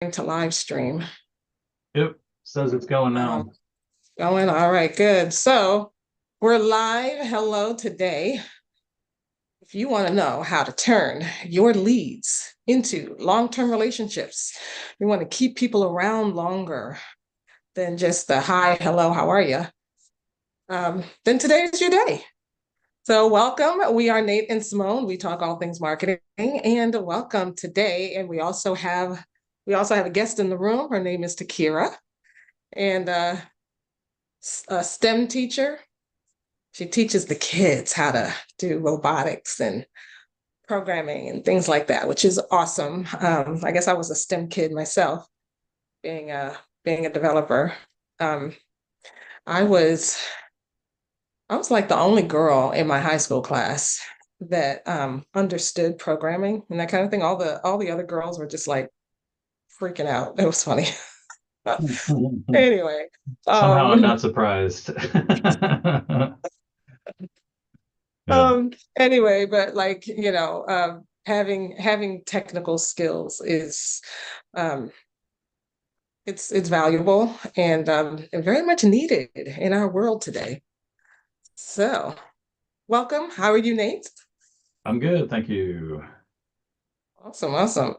To live stream. Yep, says it's going Um, now. Going all right, good. So we're live. Hello today. If you want to know how to turn your leads into long-term relationships, you want to keep people around longer than just the hi, hello, how are you? Then today is your day. So welcome. We are Nate and Simone. We talk all things marketing, and welcome today. And we also have a guest in the room. Her name is Takira, and a STEM teacher. She teaches the kids how to do robotics and programming and things like that, which is awesome. I guess I was a STEM kid myself, being a developer. Um, I was I was like the only girl in my high school class that understood programming and that kind of thing. All the other girls were just like freaking out. It was funny. Anyway, Somehow I'm um, not surprised. Yeah, anyway, but like, having technical skills is um it's valuable and very much needed in our world today. So welcome. How are you, Nate? I'm good, thank you. Awesome, awesome.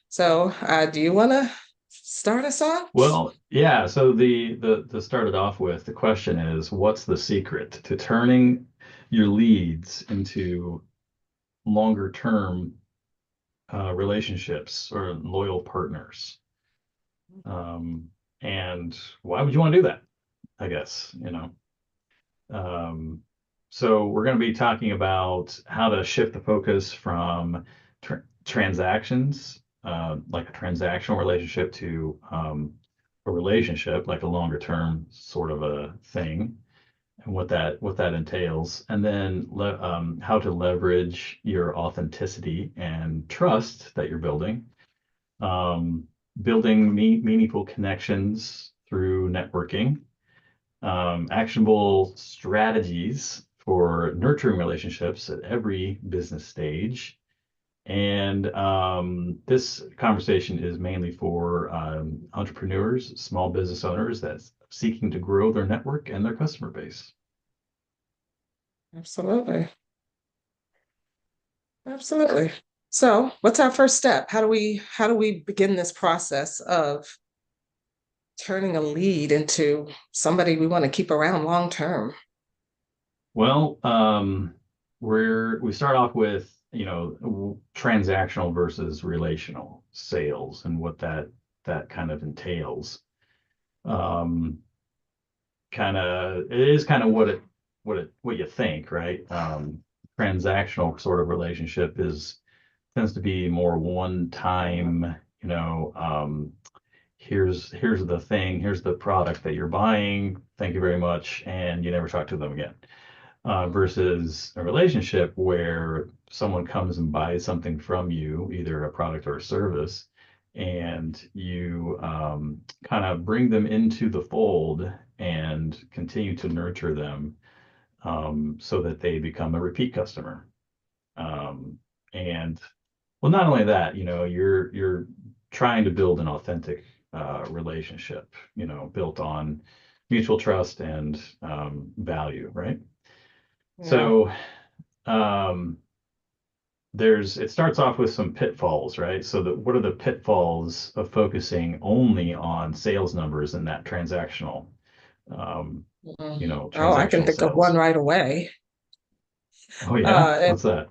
So do you want to start us off? Well, yeah, so the to start it off with, the question is, what's the secret to turning your leads into longer term relationships or loyal partners? Um, and why would you want to do that? I guess, you know. Um, so we're going to be talking about how to shift the focus from transactions, like a transactional relationship, to a relationship, like a longer term sort of a thing, and what that entails, and then how to leverage your authenticity and trust that you're building, um, building meaningful connections through networking, actionable strategies for nurturing relationships at every business stage. And this conversation is mainly for entrepreneurs, small business owners that's seeking to grow their network and their customer base. Absolutely. Absolutely. So what's our first step? How do we begin this process of turning a lead into somebody we want to keep around long term? Well, we start off with, transactional versus relational sales and what that kind of entails. Um, Kind of it is kind of what you think, right? Transactional sort of relationship is tends to be more one time, here's the thing, here's the product that you're buying, thank you very much, and you never talk to them again. Versus a relationship where someone comes and buys something from you, either a product or a service, and you kind of bring them into the fold and continue to nurture them, so that they become a repeat customer. Um, and well, not only that, you're trying to build an authentic relationship, built on mutual trust and value, right? Yeah. So um, it starts off with some pitfalls, right? So what are the pitfalls of focusing only on sales numbers in that um, Oh, I can transactional think of one sales? right away. Oh yeah, And what's that?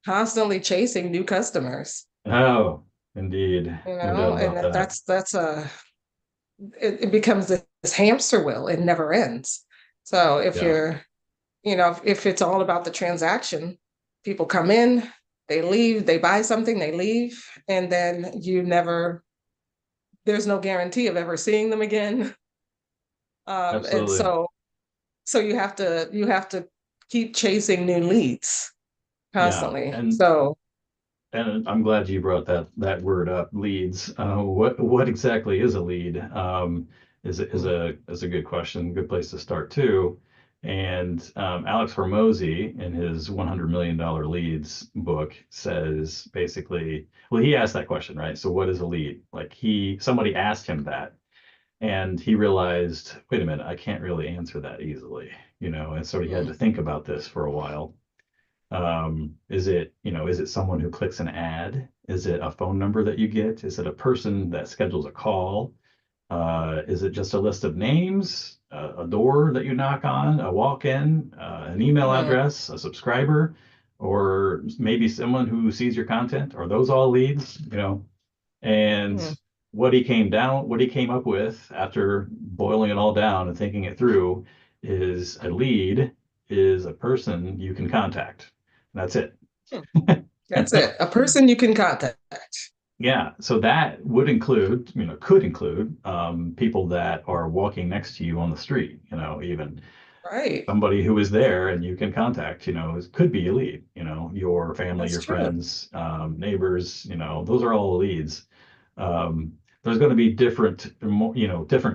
constantly chasing new customers, Oh, indeed, no doubt and about that. it becomes this hamster wheel. It never ends. So Yeah, if it's all about the transaction, people come in, they leave, they buy something, they leave, and then there's no guarantee of ever seeing them again. And absolutely. so you have to keep chasing new leads Yeah, constantly. and So and I'm glad you brought that word up, leads. What exactly is a lead? Is a good question, good place to start too. And Alex Hormozy, in his $100 million leads book, says basically, well, he asked that question, right? So what is a lead? Like somebody asked him that, and he realized, wait a minute, I can't really answer that easily, and so he had to think about this for a while. Is it someone who clicks an ad? Is it a phone number that you get? Is it a person that schedules a call? Is it just a list of names, a door that you knock on, a walk-in, an email Mhm. address, a subscriber, or maybe someone who sees your content? Are those all leads? And Mhm. what he came up with after boiling it all down and thinking it through is a lead is a person you can contact. That's it. Hmm. That's it. A person you can contact. Yeah, so that would include, could include people that are walking next to you on the street, even Right. somebody who is there and you can contact, could be a lead, your family, That's your true. friends, neighbors, those are all leads. Um, there's going to be different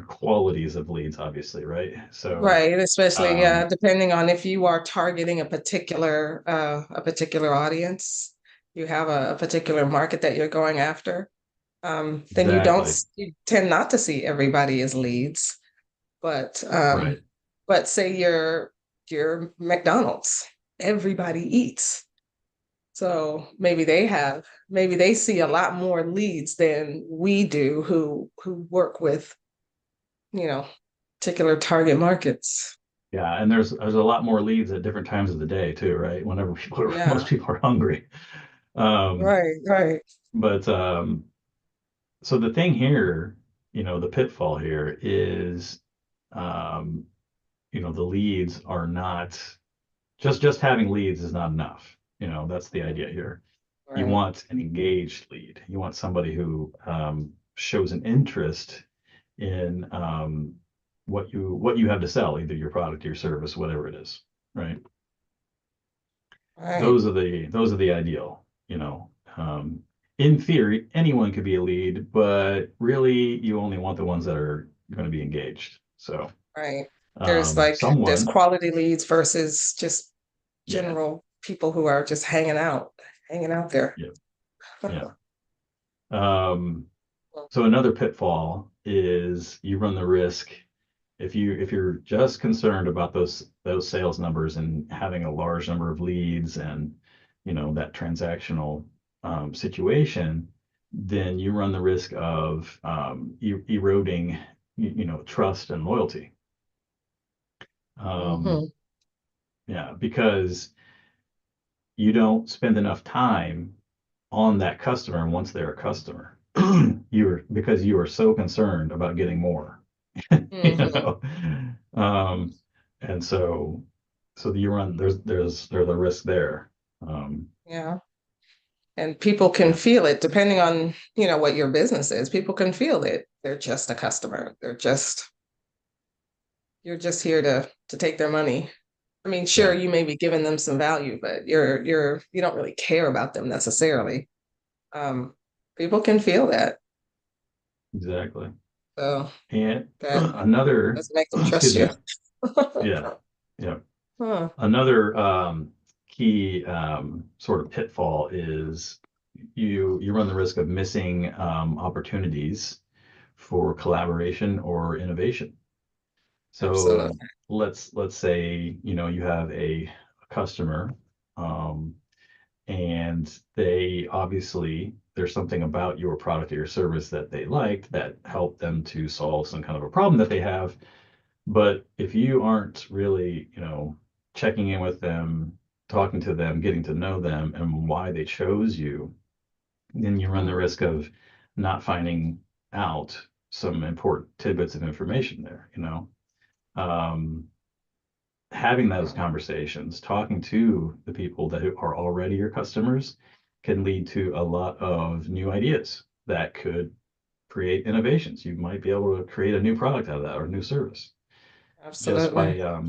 qualities of leads, obviously, right? So, Right. Especially um, depending on if you are targeting a particular audience, you have a particular market that you're going after. Then exactly, you tend not to see everybody as leads. But right. say you're McDonald's, everybody eats. So maybe they see a lot more leads than we do who work with, you know, particular target markets. Yeah, and there's a lot more leads at different times of the day too, right? Whenever most Yeah, people are hungry. Um, right, right. but so the thing here, the pitfall here is, um, the leads are not just having leads is not enough. That's the idea here. You Right. want an engaged lead. You want somebody who shows an interest in what you have to sell, either your product or your service, whatever it is, right? Right. Those are the ideal. In theory, anyone could be a lead, but really, you only want the ones that are going to be engaged. So, Right. There's someone, quality leads versus just yeah, general people who are just hanging out there. yeah, yeah. Um, so another pitfall is you run the risk if you're just concerned about those sales numbers and having a large number of leads and that transactional situation, then you run the risk of eroding trust and loyalty. Um, Hmm. yeah, because you don't spend enough time on that customer once they're a customer. Because you are so concerned about getting more. you Hmm. know um and so you run there's a risk there. Yeah. And people can Yeah, feel it depending on, what your business is. People can feel it. They're just a customer. You're just here to take their money. I mean, sure, yeah, you may be giving them some value, but you don't really care about them necessarily. Um, People can feel that. exactly. So And that another doesn't make them trust excuse you. me, yeah, yeah, Huh. another key sort of pitfall is you run the risk of missing opportunities for collaboration or innovation. So Absolutely. let's say you have a customer, um, and they obviously there's something about your product or your service that they liked that helped them to solve some kind of a problem that they have. But if you aren't really checking in with them, talking to them, getting to know them, and why they chose you, then you run the Mhm. risk of not finding out some important tidbits of information there. Um, Having those conversations, talking to the people that are already your customers can lead to a lot of new ideas that could create innovations. You might be able to create a new product out of that or a new service just Absolutely. by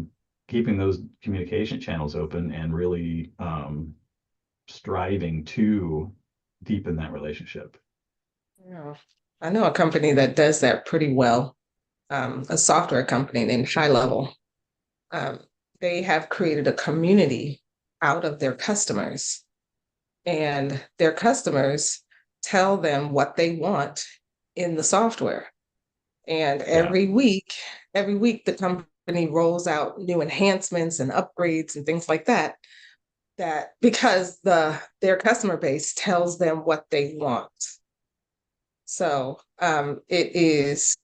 keeping those communication channels open and really striving to deepen that relationship. Yeah. I know a company that does that pretty well. A software company named High Level. Um, they have created a community out of their customers, and their customers tell them what they want in the software. And Yeah. every week the company rolls out new enhancements and upgrades and things like that, that because their customer base tells them what they want. So it is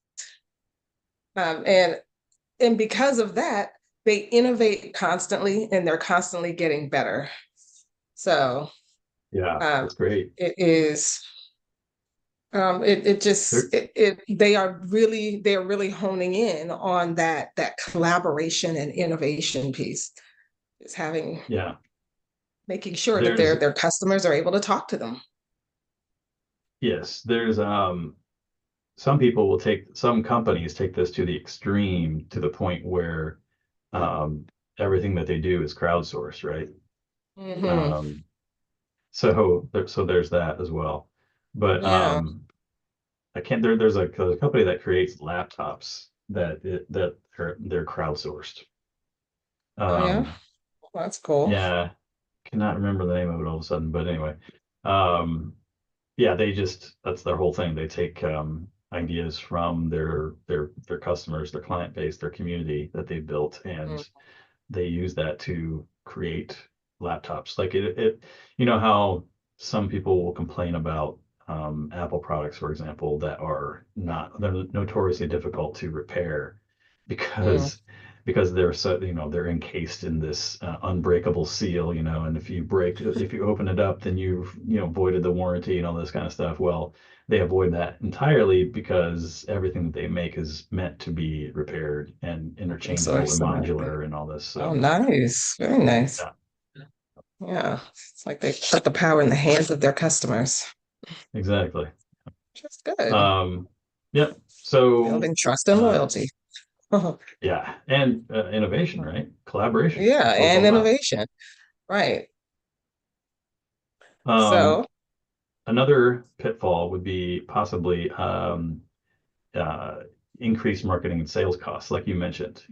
and because of that, they innovate constantly and they're constantly getting better. So Yeah. um, That's great. it is it just There, they're really honing in on that collaboration and innovation piece. Is having yeah. making sure that There's their customers are able to talk to them. yes, there's some companies take this to the extreme to the point where um everything that they do is crowdsourced, right? Hmm. Um so there's that as well. But Yeah. I can't there's a company that creates laptops that they're crowdsourced. Oh yeah. Um That's cool. yeah, cannot remember the name of it all of a sudden, but anyway. Um yeah, that's their whole thing. They take ideas from their customers, their client base, their community that they built, Mm, and they use that to create laptops. Like it you know how some people will complain about Apple products, for example, that are not they're notoriously difficult to repair mm. because they're so they're encased in this unbreakable seal, and if you open it up, then you've voided the warranty and all this kind of stuff. Well, they avoid that entirely because everything that they make is meant to be repaired and Open source. interchangeable and modular and all this. Oh, So nice. Very nice. yeah, Yeah. It's like they put the power in the hands of their customers. exactly. Just good. Um, yep. So Building trust and uh, loyalty. yeah, and innovation, right? Collaboration. Yeah, That's what it's and all about. innovation. Right. Um, So, Another pitfall would be possibly uh, increased marketing and sales costs, like you mentioned.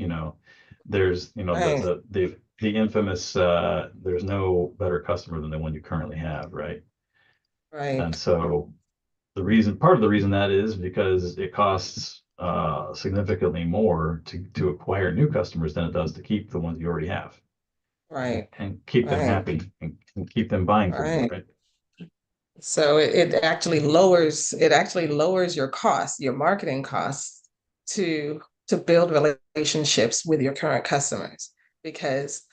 There's right, the infamous there's no better customer than the one you currently have, right? And right, so part of the reason that is because it costs significantly more to acquire new customers than it does to keep the ones you already have right, and keep them right, happy and keep them buying from you, right. right? So it actually lowers your costs, your marketing costs to build relationships with your current customers because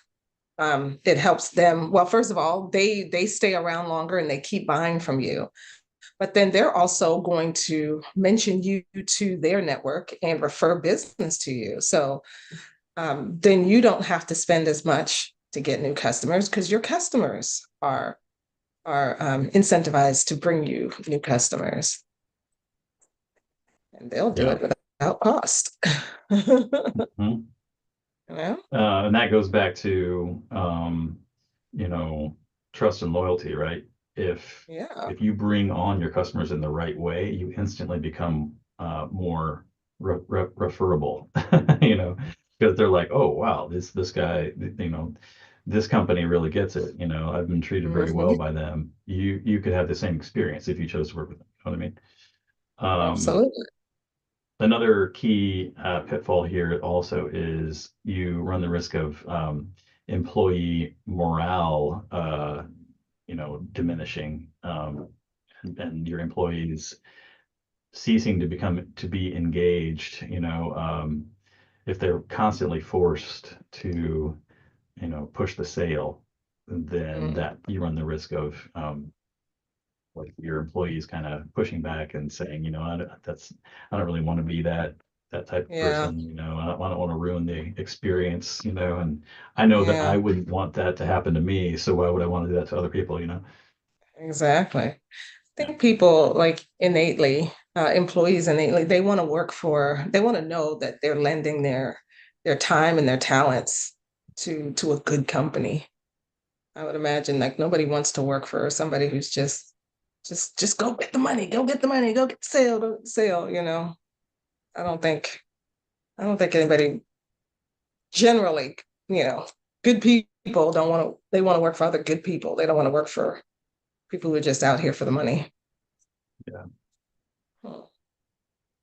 it helps them. Well, first of all, they stay around longer and they keep buying from you. But then they're also going to mention you to their network and refer business to you. So then you don't have to spend as much to get new customers because your customers are incentivized to bring you new customers, and they'll do Yeah. it without cost. You Mhm. know? And that goes back to you know, trust and loyalty, right? Yeah, If you bring on your customers in the right way, you instantly become more referable, because they're like, oh wow, this guy, this company really gets it. I've been treated very well mhm, by them. You could have the same experience if you chose to work with them. You know what I mean? Um, absolutely. Another key pitfall here also is you run the risk of employee morale, diminishing, and your employees ceasing to be engaged. If they're constantly forced to, push the sale, then Mm, that you run the risk of like your employees kind of pushing back and saying, I don't really want to be that type of yeah, person, I don't want to ruin the experience, and I know that yeah, I wouldn't want that to happen to me, so why would I want to do that to other people? exactly. I Yeah, think people like innately, employees innately, they want to know that they're lending their time and their talents to a good company. I would imagine like nobody wants to work for somebody who's just go get the money, go get the money, go get the sale, go get the sale, you know. I don't think I don't think anybody generally you know, good people don't want to, they want to work for other good people. They don't want to work for people who are just out here for the money. Yeah. Hmm.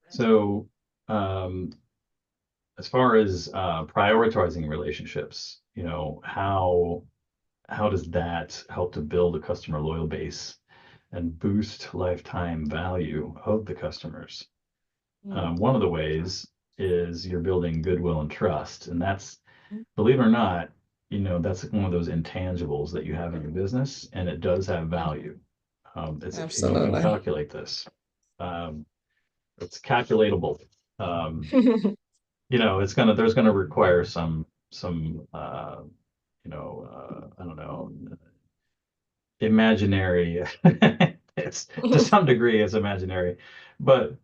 So, um, as far as prioritizing relationships, how does that help to build a customer loyal base and boost lifetime value of the customers? One of the ways is you're building goodwill and trust, and that's, believe it or not, that's one of those intangibles that you have in your business, and it does have value. And you can Absolutely. calculate this. Um, it's calculatable. Um, there's gonna require some I don't know, imaginary. It's to some degree it's imaginary, but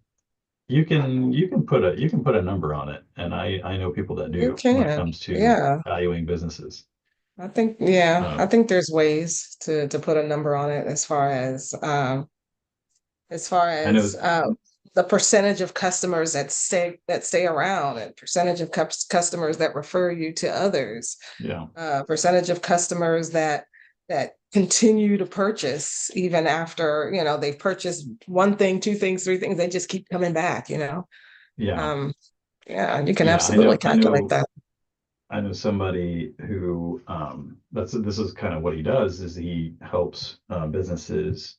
you can put a number on it, and I know people that You do when it can. comes to Yeah. valuing businesses. I Um, think there's ways to put a number on it as far I know, as the percentage of customers that stay around and percentage of customers that refer you to others, yeah, percentage of customers that continue to purchase even after, they've purchased one thing, two things, three things, they just keep coming back, yeah, Um, yeah, you can yeah. I absolutely know, I calculate know, that. I know somebody who this is kind of what he does is he helps businesses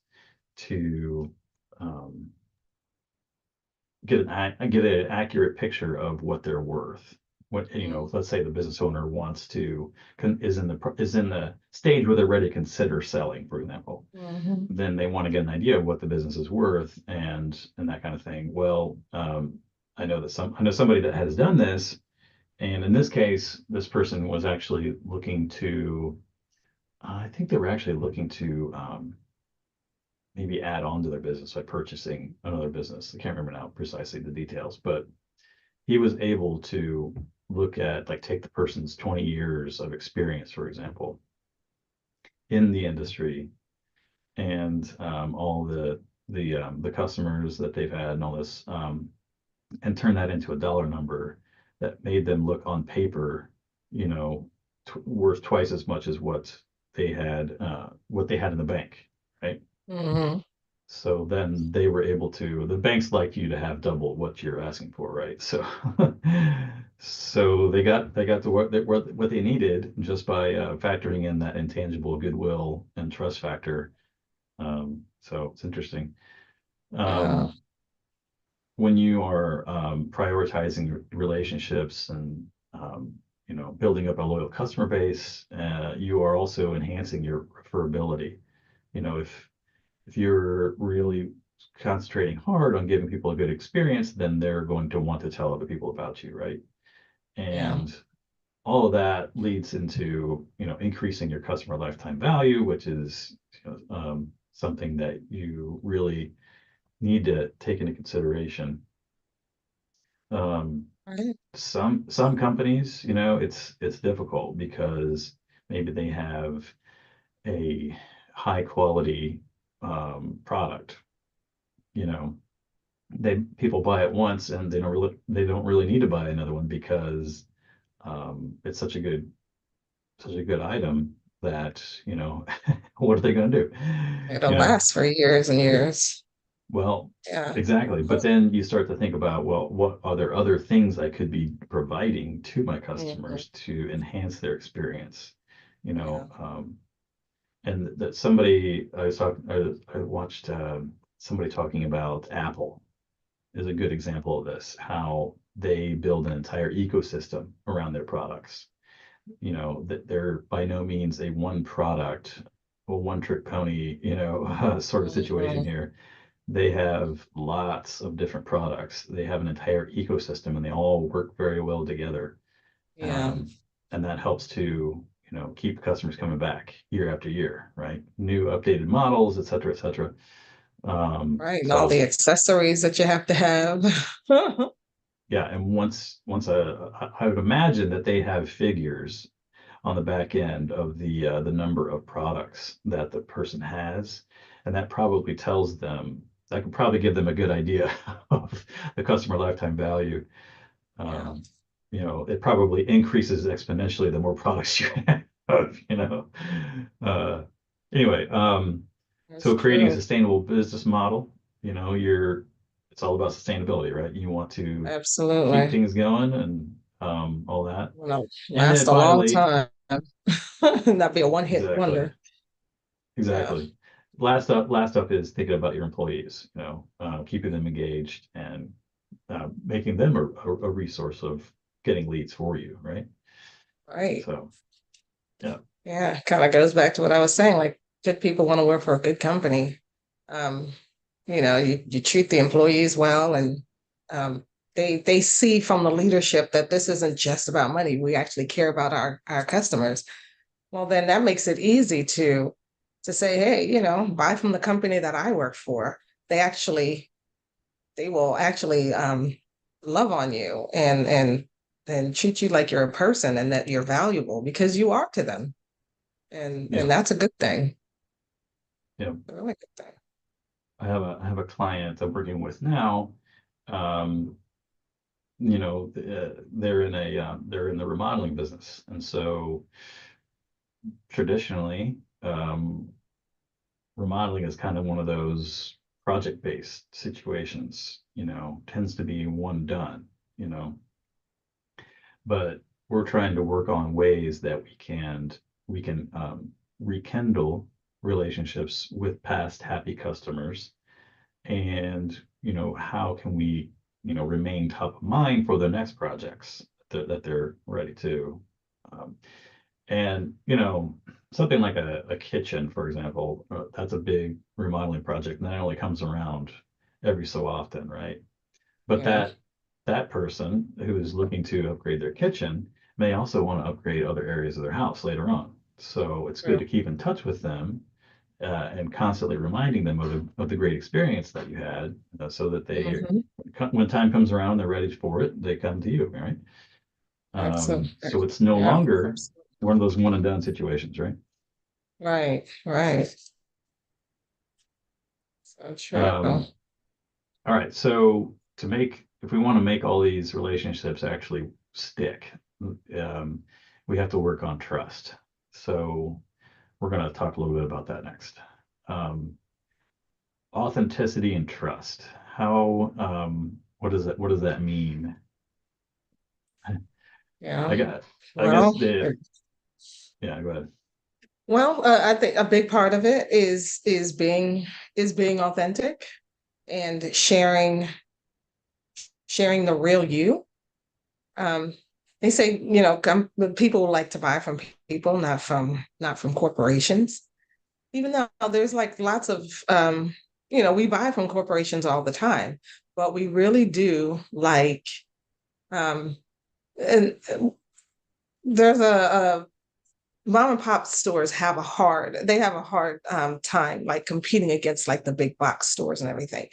to um, get an accurate picture of what they're worth. What, Mm. let's say the business owner wants to is in the stage where they're ready to consider selling, for example. Mhm. Then they want to get an idea of what the business is worth and that kind of thing. Well, I know somebody that has done this, and in this case, this person was actually looking to. I think they were actually looking to maybe add on to their business by purchasing another business. I can't remember now precisely the details, but he was able to look at, like, take the person's 20 years of experience, for example, in the industry, and all the customers that they've had and all this, and turn that into a dollar number that made them look on paper, you know, worth twice as much as what they had in the bank, right? Mhm. So then they were able to, the banks like you to have double what you're asking for, right? So, so they got to what they needed just by factoring in that intangible goodwill and trust factor. So it's interesting. Yeah. Um, when you are prioritizing relationships and building up a loyal customer base, you are also enhancing your referability. If you're really concentrating hard on giving people a good experience, then they're going to want to tell other people about you, right? Yeah. And all of that leads into increasing your customer lifetime value, which is something that you really need to take into consideration. Um, Right. some companies, it's difficult because maybe they have a high quality product. You know, people buy it once and they don't really need to buy another one because it's such a good item that what are they going to do? It'll You know, last for years and years. well, Yeah. exactly. But then you start to think about, well, what are there other things I could be providing to my Mhm. customers to enhance their experience? You Yeah. know, and that somebody I was talking, I watched somebody talking about Apple is a good example of this, how they build an entire ecosystem around their products. That they're by no means a one product, a one trick pony, sort of situation Mhm. here. They have lots of different products. They have an entire ecosystem and they all work very well together. Yeah. Um, and that helps to, keep customers coming back year after year, right? New updated models, et cetera, et cetera. Right. And all the So accessories that you have to have. yeah, and once I would imagine that they have figures on the back end of the number of products that the person has, and that probably tells them that could probably give them a good idea of the customer lifetime value. Yeah. Um, it probably increases exponentially the more products you have, Uh, anyway, That's so creating a true. sustainable business model, it's all about sustainability, right? You want to keep Absolutely. things going and all that. Wanna And last then a long finally, time. Not be a one-hit exactly, wonder. Yeah. exactly. Last up is thinking about your employees, keeping them engaged and making them a resource of getting leads for you, right? Right. So, yeah, Yeah. Kind of goes back to what I was saying. Like, good people want to work for a good company. Um, you treat the employees well, and um, they see from the leadership that this isn't just about money. We actually care about our customers. Well, then that makes it easy to say, hey, buy from the company that I work for. They actually they will actually love on you and treat you like you're a person and that you're valuable because you are to them. And yeah, that's a good thing. yeah. A really good thing. I have a client I'm working with now. Um, they're in the remodeling business, and so traditionally, remodeling is kind of one of those project-based situations. Tends to be one done. You know, but we're trying to work on ways that we can rekindle relationships with past happy customers, and how can we remain top of mind for the next projects that they're ready to. um, and something like a kitchen, for example, that's a big remodeling project, and that only comes around every so often, right? But Yeah. that person who is looking to upgrade their kitchen may also want to upgrade other areas of their house later on. So it's good True. to keep in touch with them, and constantly reminding them of the great experience that you had, so that Hmm. when time comes around, they're ready for it, they come to you, right? Absolutely. So it's no Yeah. longer Absolutely. one of those one and done situations, right? Right. Right. So true. Um, all right. So if we want to make all these relationships actually stick, um, we have to work on trust. So we're going to talk a little bit about that next. Um, Authenticity and trust. What does that mean? Yeah. I got, I guess Well, yeah, go ahead. I think a big part of it is being authentic and sharing the real you. Um, they say, people like to buy from people, not from corporations. Even though there's like lots of we buy from corporations all the time, but we really do like um and there's a mom and pop stores have a hard time like competing against like the big box stores and everything.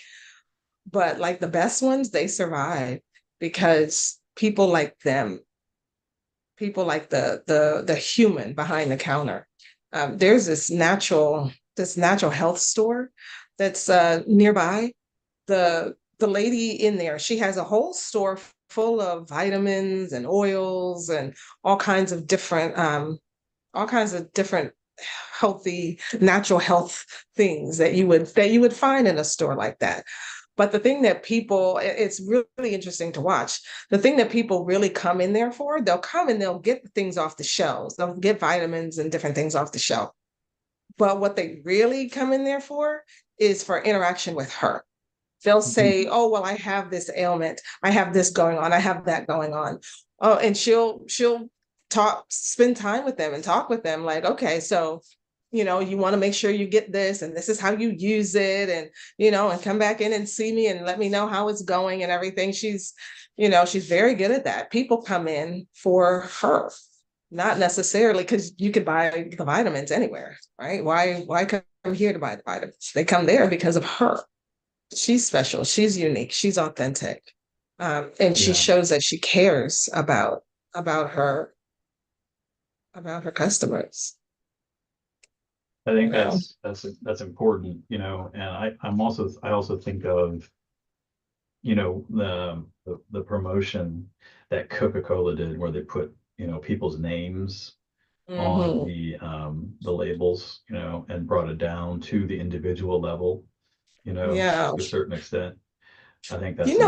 But like the best ones, they survive because people like the human behind the counter. There's this natural health store that's nearby. The lady in there, she has a whole store full of vitamins and oils and all kinds of different healthy natural health things that you would find in a store like that. But the thing that it's really interesting to watch. The thing that people really come in there for, they'll come and they'll get things off the shelves. They'll get vitamins and different things off the shelf. But what they really come in there for is for interaction with her. They'll say, "Oh, well, I have this ailment. I have this going on. I have that going on." Oh, and she'll spend time with them and talk with them like, "Okay, so, you want to make sure you get this and this is how you use it and come back in and see me and let me know how it's going and everything." She's very good at that. People come in for her, not necessarily because you could buy the vitamins anywhere, right? Why come here to buy the vitamins? They come there because of her. She's special, she's unique, she's authentic. And she Yeah, shows that she cares about her about her customers, I you think know. that's important, and I also think of, the promotion that Coca-Cola did where they put, people's names on Mhm. the labels, and brought it down to the individual level, Yeah. to a certain extent. I think that's You an know,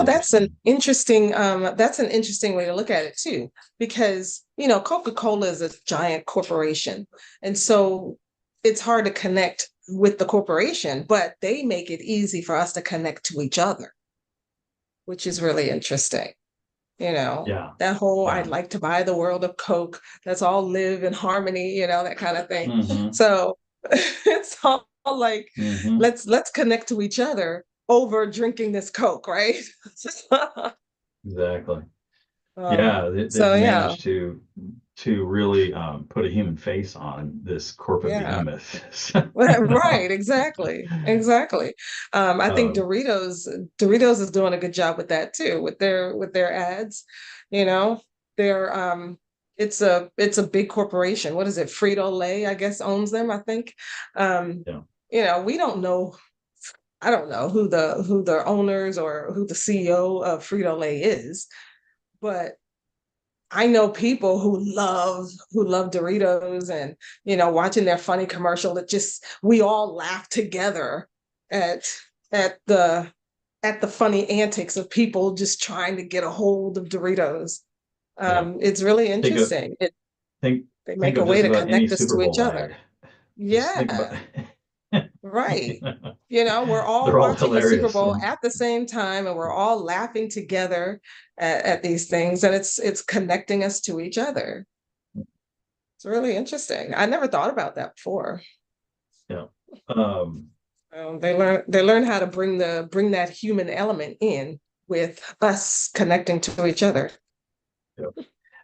interesting. that's an interesting way to look at it too, because, Coca-Cola is a giant corporation. And so it's hard to connect with the corporation, but they make it easy for us to connect to each other, which is really interesting. Yeah, That whole I'd yeah. like to buy the world of Coke. Let's all live in harmony, that kind of thing. Hmm. So it's all like Hmm. let's connect to each other over drinking this Coke, right? Exactly. Um, Yeah, they've so yeah, managed to really put a human face on this corporate yeah. behemoth. Right, exactly. Exactly. I think Um, Doritos is doing a good job with that too, with their ads. You know, they're it's a big corporation. What is it? Frito-Lay, I guess, owns them, I think. Um, yeah, we don't know, I don't know who the owners or who the CEO of Frito-Lay is, but I know people who love Doritos, and watching their funny commercial. It just we all laugh together at at the at the funny antics of people just trying to get a hold of Doritos. yeah. It's really Think of interesting. think They think make a of way just to about any connect us Super to each Bowl other. ad. Just think about. Yeah, right. We're all They're all watching the Super hilarious. Bowl at the same time, and we're all laughing together at these things, and it's connecting us to each other. It's really interesting. I never thought about that before. Yeah. Um, They learn how to bring that human element in with us connecting to each other. yeah.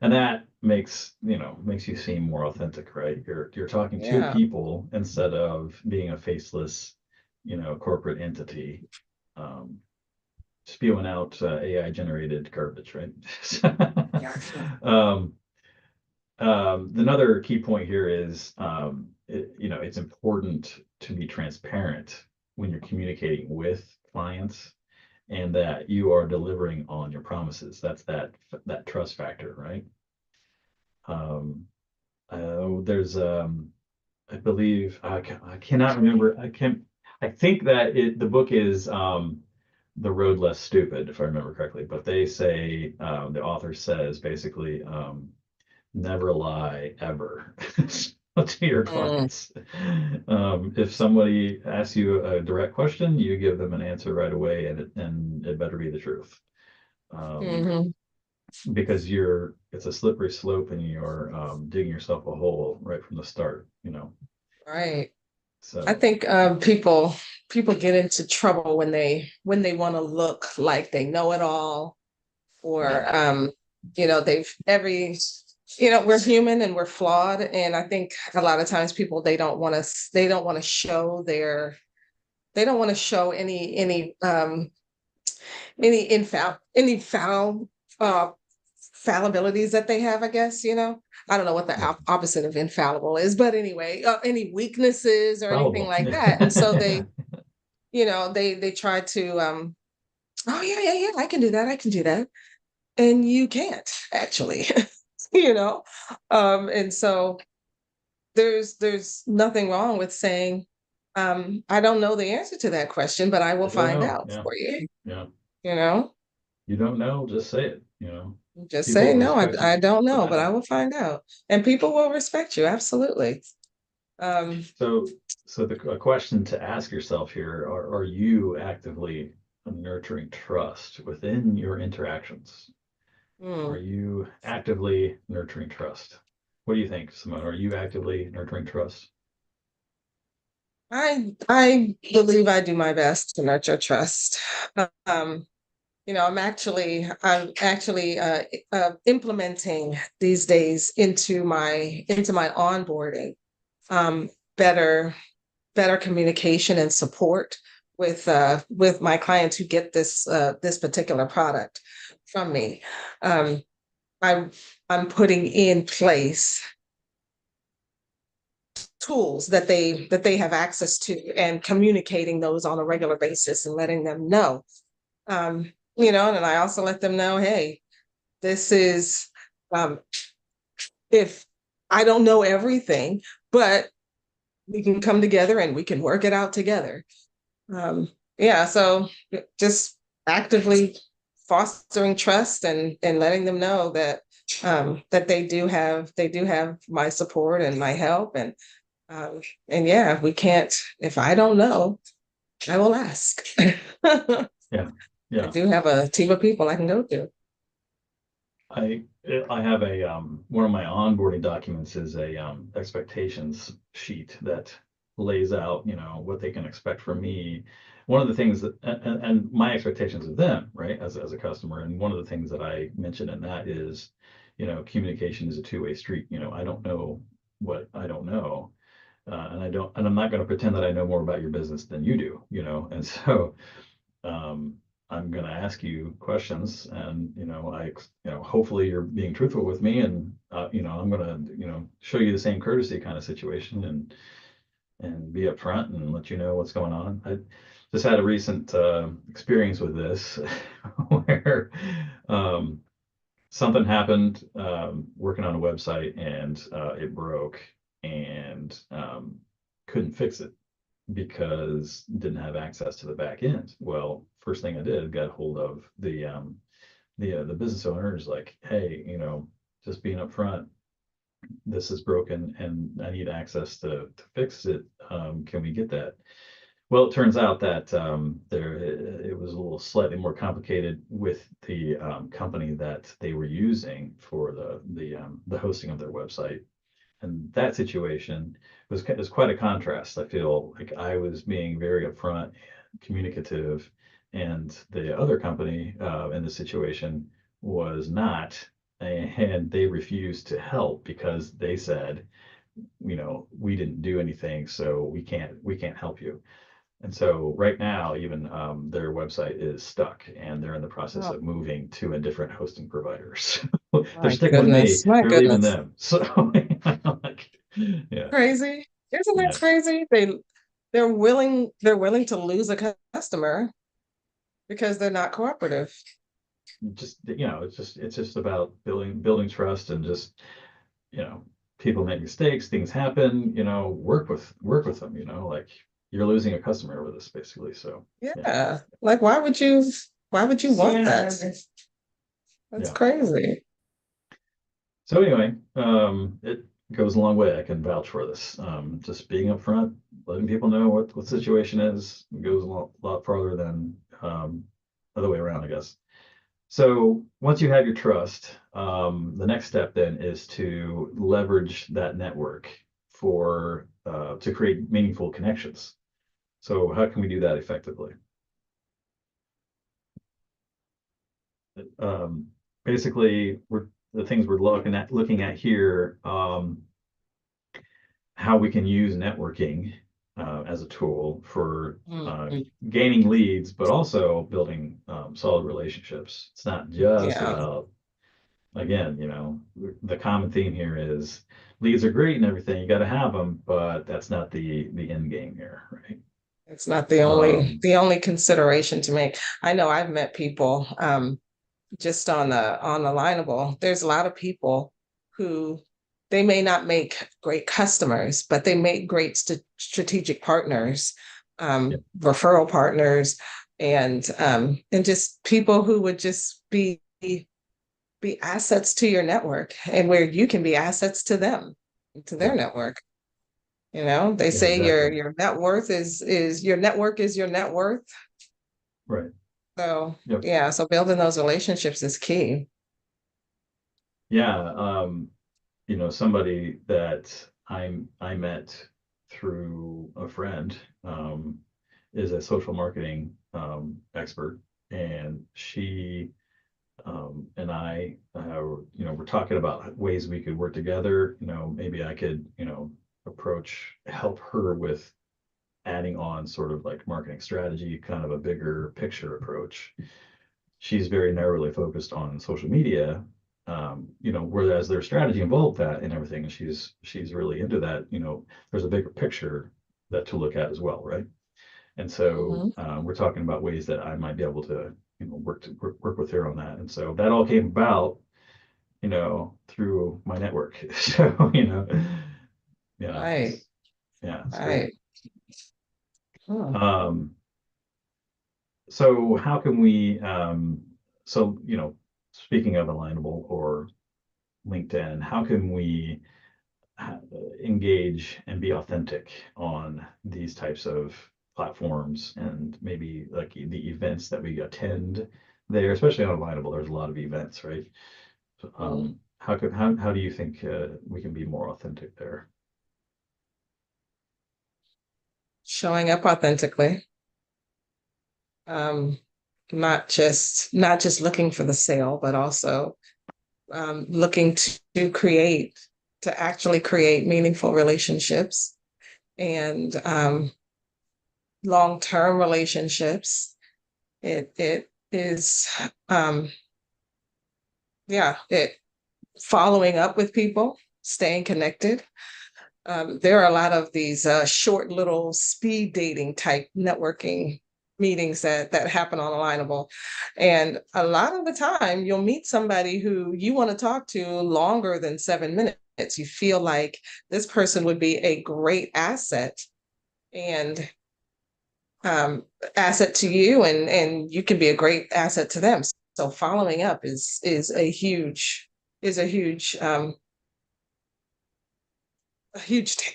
And that makes you seem more authentic, right? You're talking to Yeah. people instead of being a faceless, corporate entity, um, spewing out AI generated garbage, right? Yeah. um, Another key point here is, it's important to be transparent when you're communicating with clients, and that you are delivering on your promises. That's that trust factor, right? Um, there's I believe I cannot remember. I think that the book is The Road Less Stupid, if I remember correctly. But they say, the author says basically, never lie ever to your Mm, clients. If somebody asks you a direct question, you give them an answer right away, and it better be the truth. Um, mhm. because it's a slippery slope, and you're digging yourself a hole right from the start. Right. I So think people get into trouble when they want to look like they know it all, yeah, or they've every we're human and we're flawed, and I think a lot of times people they don't want to show they don't want to show any foul uh fallibilities that they have, I guess. I don't know what the yeah, opposite of infallible is, but anyway, any weaknesses or anything fallible. like that. And so they try to oh yeah, yeah, yeah, I can do that, I can do that, and you can't actually. you know and so there's nothing wrong with saying, I don't know the answer to that question, but I will I don't find know. out Yeah, for you. yeah. you know You don't know, just say it. just People say will no, respect I you don't for know, but I that. will find out, and people will respect you, absolutely. um So a question to ask yourself here: Are you actively nurturing trust within your interactions? Are hmm. you actively nurturing trust? What do you think, Simone? Are you actively nurturing trust? I believe I do my best to nurture trust. Um, I'm actually implementing these days into my onboarding, um, better better communication and support with my clients who get this particular product from me. Um, I'm I'm putting in place tools that they have access to, and communicating those on a regular basis and letting them know. and I also let them know, hey, this is, um, if I don't know everything, but we can come together and we can work it out together. Yeah, so just actively fostering trust and letting them know that that they do have my support and my help and yeah, we can't, if I don't know, I will ask. I Yeah. Yeah. do have a team of people I can go to. I have a one of my onboarding documents is a expectations sheet that lays out, what they can expect from me. One of the things that and my expectations of them, right, as a customer, and one of the things that I mentioned in that is, communication is a two-way street. I don't know what I don't know, and I'm not going to pretend that I know more about your business than you do, and so um, I'm going to ask you questions, and hopefully you're being truthful with me, and I'm going to show you the same courtesy kind of situation, and be upfront and let you know what's going on. I just had a recent experience with this where something happened working on a website, and it broke, and couldn't fix it because didn't have access to the back end. Well, first thing I did, got hold of the business owner. Is like, hey, just being upfront, this is broken and I need access to fix it. Can we get that? Well, it turns out that it was a little slightly more complicated with the company that they were using for the hosting of their website. And that situation was quite a contrast. I feel like I was being very upfront and communicative, and the other company in the situation was not, and they refused to help because they said, we didn't do anything, so we can't help you. And so right now, even their website is stuck, and they're in the process Oh of moving to a different hosting provider. So they're my sticking with me. goodness, my They're leaving goodness. them. So like, yeah, Crazy. Isn't that yeah, crazy? They're willing to lose a customer because they're not cooperative. just it's just about building trust, and just you know people make mistakes, things happen. Work with them. Like you're losing a customer over this, basically. So yeah, Yeah. Like why would you want that? That's yeah. crazy. So anyway, it goes a long way. I can vouch for this. Just being upfront, letting people know what the situation is, goes a lot farther than other way around, I guess. So once you have your trust, the next step then is to leverage that network for to create meaningful connections. So how can we do that effectively? Um, Basically, the things we're looking at here. How we can use networking as a tool for Mhm. gaining leads, but also building solid relationships. It's not just Yeah. about, again, the common theme here is leads are great and everything, you got to have them, but that's not the end game here, right? It's not the only Um, the only consideration to make. I know I've met people just on the lineable. There's a lot of people who they may not make great customers, but they make great strategic partners, yeah, referral partners, and just people who would just be assets to your network and where you can be assets to them, to yeah, their network. They yeah, say exactly. your net worth is your network is your net worth. Right. So Yep. yeah, so building those relationships is key. Yeah. Somebody that I met through a friend, is a social marketing expert, and she and I, we're talking about ways we could work together. Maybe I could, help her with adding on sort of like marketing strategy, kind of a bigger picture approach. She's very narrowly focused on social media, whereas their strategy involved that and everything. And she's really into that. There's a bigger picture that to look at as well, right? And so Mhm. we're talking about ways that I might be able to work with her on that. And so that all came about, through my network. So, yeah, Right, yeah, it's great. right. Hmm. Um, so how can we, so, speaking of Alignable or LinkedIn, how can we ha- engage and be authentic on these types of platforms, and maybe like the events that we attend there, especially on Alignable, there's a lot of events, right? So, Hmm. how do you think we can be more authentic there? Showing up authentically, um, not just looking for the sale, but also looking to create, to actually create meaningful relationships and long-term relationships. It is um, yeah, it following up with people, staying connected. There are a lot of these short little speed dating type networking meetings that happen on Alignable. And a lot of the time you'll meet somebody who you want to talk to longer than 7 minutes. You feel like this person would be a great asset and um, asset to you, and you can be a great asset to them. So following up is a huge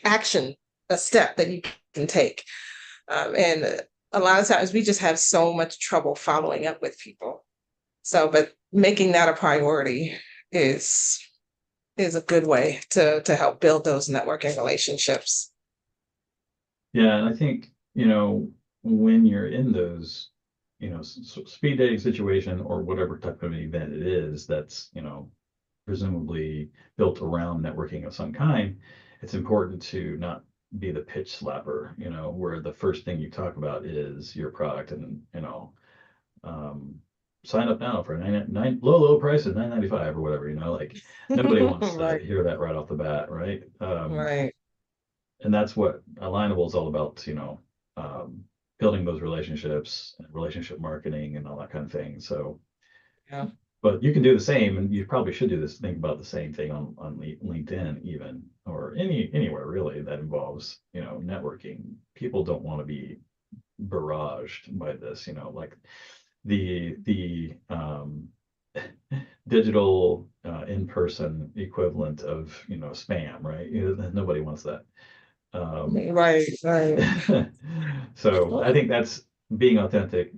action, a step that you can take. And a lot of times we just have so much trouble following up with people. So, but making that a priority is is a good way to help build those networking relationships. Yeah, and I think, when you're in those, speed dating situation or whatever type of an event it is that's, presumably built around networking of some kind, it's important to not be the pitch slapper, where the first thing you talk about is your product, and, um, sign up now for low price of 9.95 or whatever, like nobody wants to Right, hear that right off the bat, right? right. And that's what Alignable is all about, um, building those relationships, and relationship marketing, and all that kind of thing. So, Yeah. but you can do the same, and you probably should do this. Think about the same thing on LinkedIn, even, or anywhere really that involves, networking. People don't want to be barraged by this, like the digital in-person equivalent of, spam, right? Nobody wants that. Um, Right, right. so I Oh, think that's being authentic,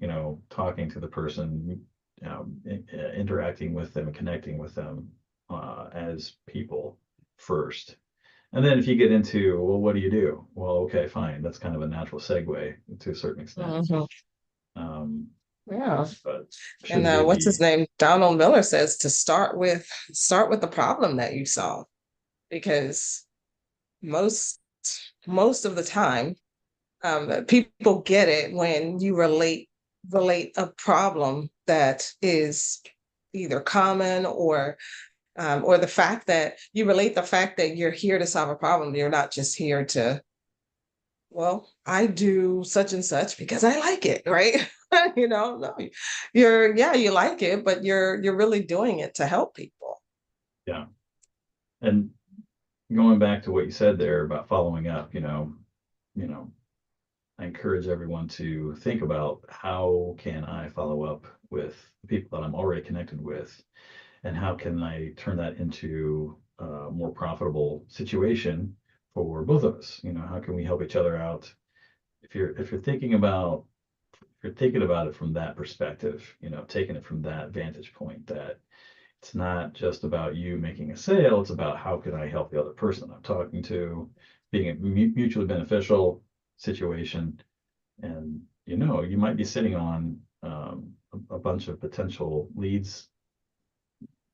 talking to the person, interacting with them, connecting with them as people first. And then if you get into, well, what do you do? Well, okay, fine. That's kind of a natural segue to a certain extent. mhm. Um, Yeah. but And shouldn't we what's his be? name? Donald Miller says to start with the problem that you solve, because most most of the time people get it when you relate a problem that is either common or the fact that you relate the fact that you're here to solve a problem. You're not just here to, well, I do such and such because I like it, right? No, yeah, you like it, but you're really doing it to help people. Yeah. And going back to what you said there about following up, you know, I encourage everyone to think about, how can I follow up with the people that I'm already connected with, and how can I turn that into a more profitable situation for both of us? How can we help each other out? If you're thinking about it from that perspective, taking it from that vantage point, that it's not just about you making a sale, it's about how can I help the other person I'm talking to, being a mutually beneficial situation. And you might be sitting on a bunch of potential leads,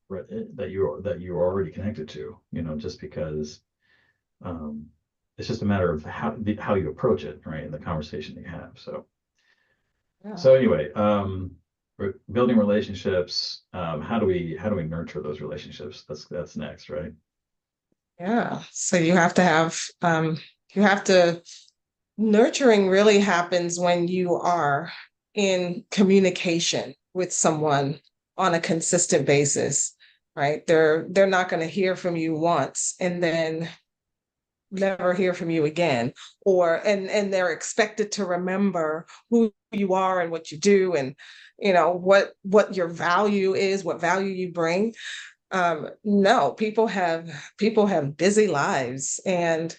that you're already connected to, just because, um, it's just a matter of how you approach it, right, in the conversation that you have. So Yeah. so anyway, building relationships. How do we nurture those relationships? That's next, right? Yeah. So you have to nurturing really happens when you are in communication with someone on a consistent basis, right? They're not going to hear from you once and then never hear from you again, or and they're expected to remember who you are and what you do, and what your value is, what value you bring. No, people have busy lives, and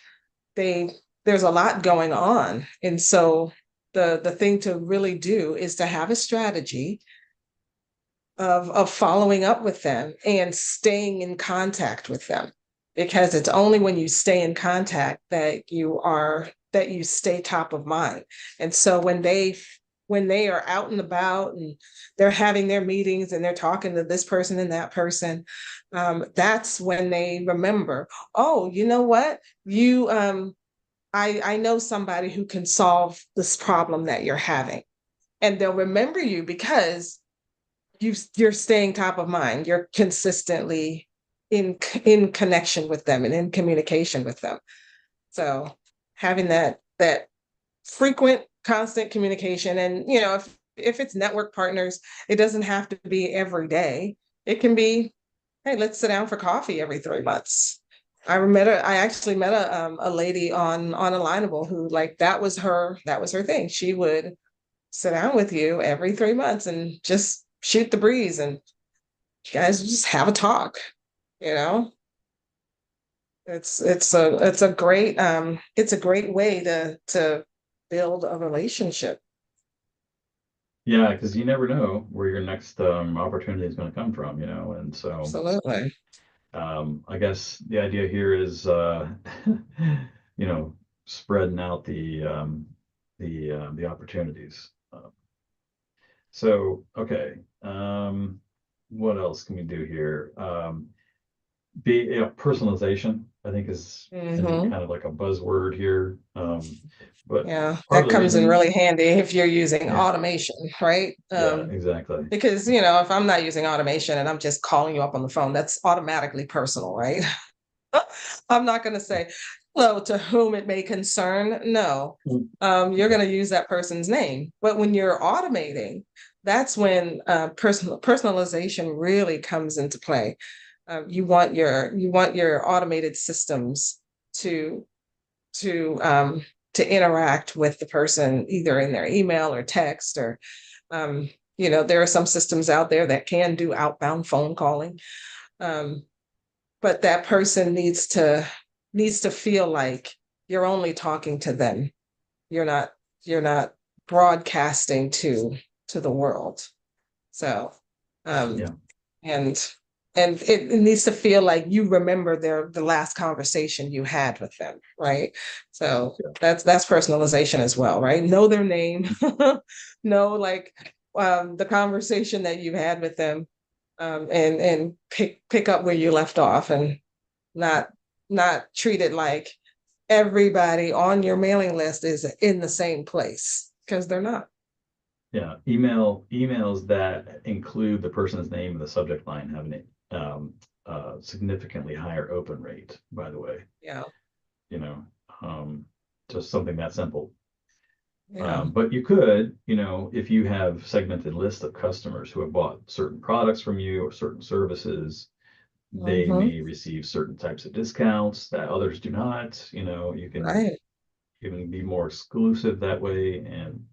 they there's a lot going on. And so the thing to really do is to have a strategy of following up with them and staying in contact with them, because it's only when you stay in contact that you stay top of mind. And so when they are out and about and they're having their meetings and they're talking to this person and that person, that's when they remember, oh, you know what, I know somebody who can solve this problem that you're having. And they'll remember you because you're staying top of mind. You're consistently in connection with them and in communication with them. So having that frequent, constant communication, and if it's network partners, it doesn't have to be every day. It can be, hey, let's sit down for coffee every 3 months. I actually met a lady on Alignable who, like, that was her thing. She would sit down with you every 3 months and just shoot the breeze, and you guys just have a talk. You know, it's a great way to build a relationship. Yeah, because you never know where your next opportunity is going to come from, and so Absolutely. I guess the idea here is you know, spreading out the opportunities. So okay, what else can we do here? Personalization, I think, is Hmm. kind of like a buzzword here. But Yeah, part that of the comes in reason, really handy if you're using yeah, automation, right? yeah, exactly. Because if I'm not using automation and I'm just calling you up on the phone, that's automatically personal, right? I'm not going to say, hello, to whom it may concern. No, Mm. you're going to use that person's name. But when you're automating, that's when personalization really comes into play. You want your automated systems to to um, to interact with the person either in their email or text, or there are some systems out there that can do outbound phone calling. Um, but that person needs to feel like you're only talking to them. You're not broadcasting to the world. So um Yeah, and it needs to feel like you remember the last conversation you had with them, right? So yeah, that's personalization as well, right? Know their name, know, like, the conversation that you had with them, and pick up where you left off, and not not treat it like everybody on your mailing list is in the same place, because they're not. yeah. Emails that include the person's name in the subject line have significantly higher open rate, by the way. Yeah, You know, um, just something that simple. yeah. But you could, if you have segmented list of customers who have bought certain products from you or certain services, they Hmm. may receive certain types of discounts that others do not. You can Right. even be more exclusive that way, and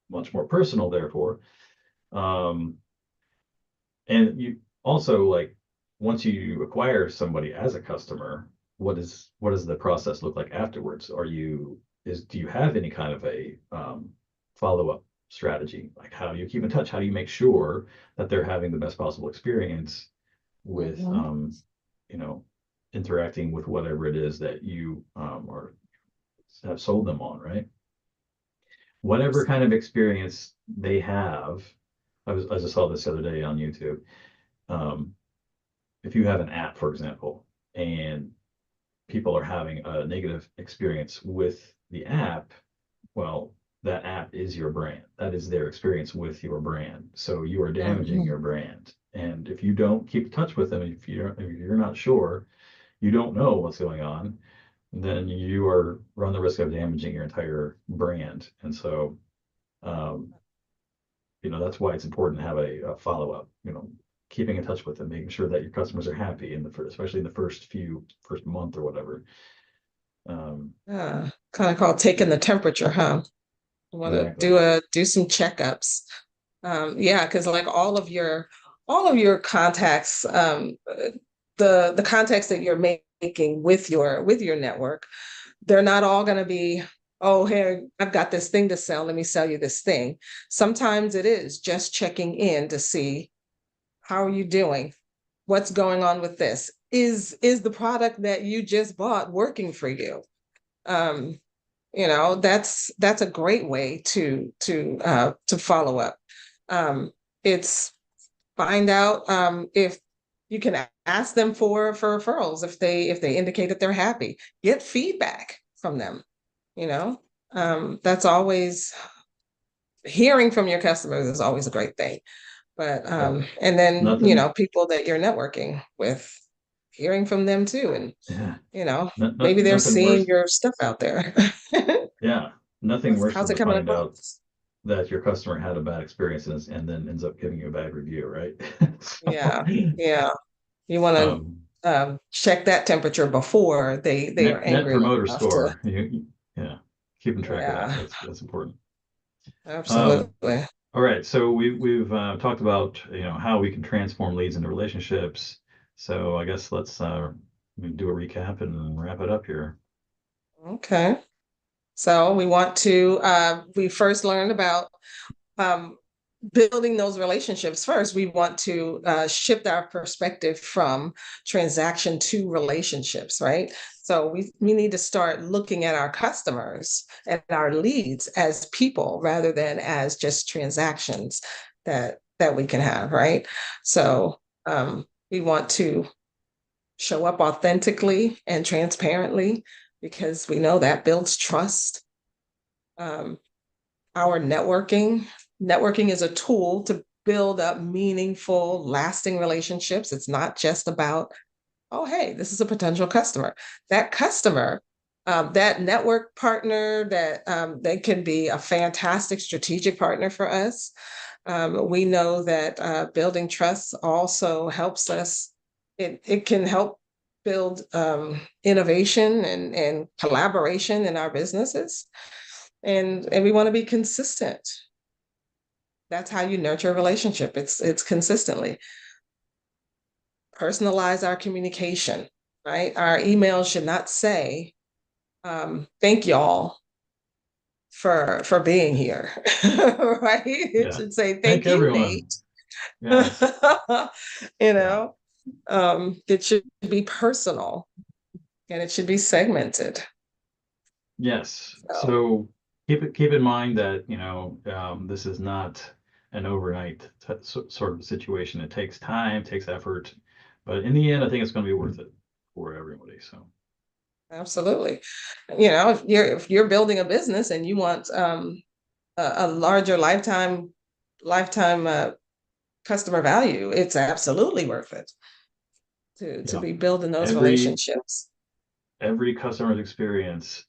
much more personal, therefore. Um, and you also, like, once you acquire somebody as a customer, what does the process look like afterwards? Do you have any kind of a follow-up strategy? Like, how do you keep in touch? How do you make sure that they're having the best possible experience with Hmm. you know, interacting with whatever it is that you or have sold them on, right? Whatever kind of experience they have. I just saw this the other day on YouTube. Um, if you have an app, for example, and people are having a negative experience with the app, well, that app is your brand. That is their experience with your brand. So you are damaging Hmm. your brand. And if you don't keep in touch with them, if you're not sure, you don't know what's going on, then you are run the risk of damaging your entire brand. And so, um, that's why it's important to have a follow-up, keeping in touch with them, making sure that your customers are happy especially in the first month or whatever. Kind of called taking the temperature, huh? You want to Exactly. do some checkups. Yeah, because like all of your contacts, the contacts that you're making with your network, they're not all going to be, oh, hey, I've got this thing to sell. Let me sell you this thing. Sometimes it is just checking in to see how are you doing? What's going on with this? Is the product that you just bought working for you? Um, that's a great way to follow up. It's find out if you can ask them for referrals if they indicate that they're happy. Get feedback from them. You know, that's always hearing from your customers is always a great thing. But Yeah. and then Nothing. people that you're networking with, hearing from them too, and Yeah. maybe they're Nothing seeing worse. your stuff out there. Yeah. Nothing worse How's than it to coming find out across? that your customer had a bad experience and then ends up giving you a bad review, right? So, Yeah, yeah. You want um, to check that temperature before they are net angry promoter enough to. score. Yeah, keeping track of that. Yeah, That's important. Um, absolutely. all right, so we've talked about how we can transform leads into relationships. So I guess let's do a recap and wrap it up here. Okay. So we first learned about um, building those relationships first. We want to shift our perspective from transaction to relationships, right? So we need to start looking at our customers and our leads as people rather than as just transactions that we can have, right? So we want to show up authentically and transparently because we know that builds trust. Um, our networking is a tool to build up meaningful, lasting relationships. It's not just about, oh, hey, this is a potential customer. That customer, that network partner, that they can be a fantastic strategic partner for us. We know that building trust also helps us. It can help build innovation and collaboration in our businesses, and we want to be consistent. That's how you nurture a relationship. It's consistently personalize our communication, right? Our emails should not say, thank y'all for being here. Right? It Yeah, should say thank thank you, everyone. Nate. Yes, you yeah, know, it should be personal and it should be segmented. yes. So So keep in mind that this is not an overnight sort of situation. It takes time, takes effort, but in the end, I think it's going to be worth it for everybody. So absolutely. If you're building a business and you want a larger lifetime customer value, it's absolutely worth it to yeah, be building those every relationships. every customer's experience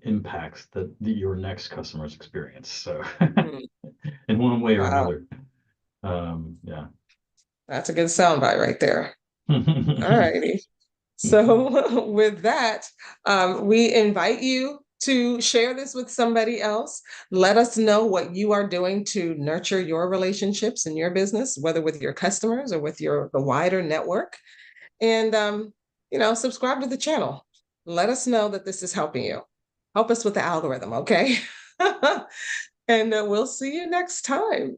impacts your next customer's experience. So Mm, in one way or wow, another, yeah. that's a good soundbite right there. All righty. So with that, we invite you to share this with somebody else. Let us know what you are doing to nurture your relationships in your business, whether with your customers or with the wider network. And subscribe to the channel. Let us know that this is helping you. Help us with the algorithm, okay? And we'll see you next time.